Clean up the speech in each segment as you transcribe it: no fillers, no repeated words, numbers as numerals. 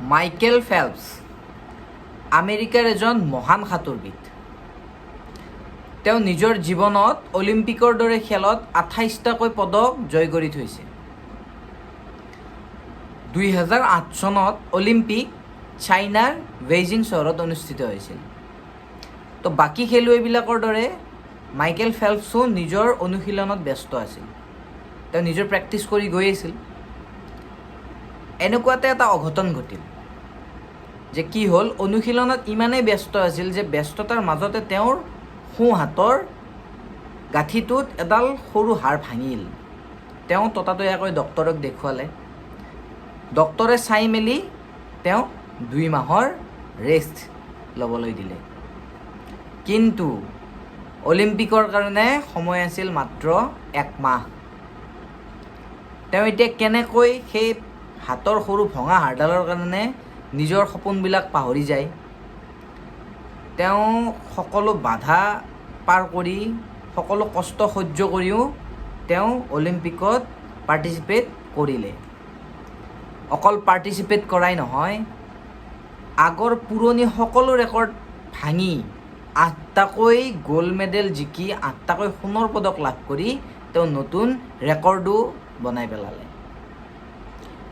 Michael Phelps আমেৰিকাৰ এজন মহান সাঁতোৰবিদ। তেওঁ নিজৰ জীৱনত অলিম্পিকৰ দৰে খেলত 28টাকৈ পদক জয় কৰি থৈছে। 2008 চনত অলিম্পিক চাইনাৰ বেইজিং চহৰত অনুষ্ঠিত হৈছিল। তো বাকী খেলুৱৈবিলাকৰ দৰে মাইকেল ফেল্পছো নিজৰ অনুশীলনত ব্যস্ত আছিল। তেওঁ নিজৰ প্ৰেক্টিছ কৰি গৈ আছিল। এনেকুৱাতে এটা অঘটন ঘটিল যে কি হ'ল, অনুশীলনত ইমানেই ব্যস্ত আছিল যে ব্যস্ততাৰ মাজতে তেওঁৰ সোঁ হাতৰ গাঁঠিটোত এডাল সৰু হাড় ভাঙিল। তেওঁ ততাতৈয়াকৈ ডক্তৰক দেখুৱালে। ডক্তৰে চাই মেলি তেওঁ 2 মাহৰ ৰেষ্ট ল'বলৈ দিলে। কিন্তু অলিম্পিকৰ কাৰণে সময় আছিল মাত্ৰ 1 মাহ। তেওঁ এতিয়া কেনেকৈ সেই হাতৰ সৰু ভঙা হাড়ডালৰ কাৰণে নিজৰ সপোনবিলাক পাহৰি যায়। তেওঁ সকলো বাধা পাৰ কৰি, সকলো কষ্ট সহ্য কৰিও তেওঁ অলিম্পিকত পাৰ্টিচিপেট কৰিলে। অকল পাৰ্টিচিপেট কৰাই নহয়, আগৰ পুৰণি সকলো ৰেকৰ্ড ভাঙি 8টাকৈ গ'ল্ড মেডেল জিকি 8টাকৈ সোণৰ পদক লাভ কৰি তেওঁ নতুন ৰেকৰ্ডো বনাই পেলালে।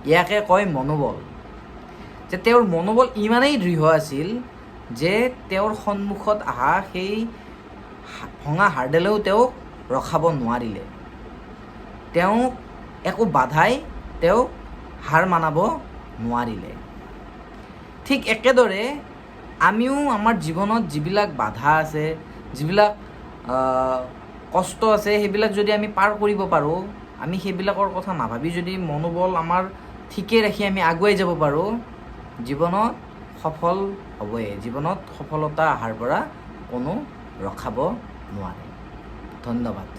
ইয়াকে কয় মনোবল। যে তেওঁৰ মনোবল ইমানেই দৃঢ় আছিল যে তেওঁৰ সন্মুখত অহা সেই ভঙা হাড়ডালেও তেওঁক ৰখাব নোৱাৰিলে। তেওঁক একো বাধাই তেওঁক হাৰ মানাব নোৱাৰিলে। ঠিক একেদৰে আমিও আমাৰ জীৱনত যিবিলাক বাধা আছে, যিবিলাক কষ্ট আছে, সেইবিলাক যদি আমি পাৰ কৰিব পাৰোঁ, আমি সেইবিলাকৰ কথা নাভাবি যদি মনোবল আমাৰ ঠিকে ৰাখি আমি আগুৱাই যাব পাৰোঁ, জীৱনত সফল হ'বই। জীৱনত সফলতা অহাৰ পৰা কোনো ৰখাব নোৱাৰে। ধন্যবাদ।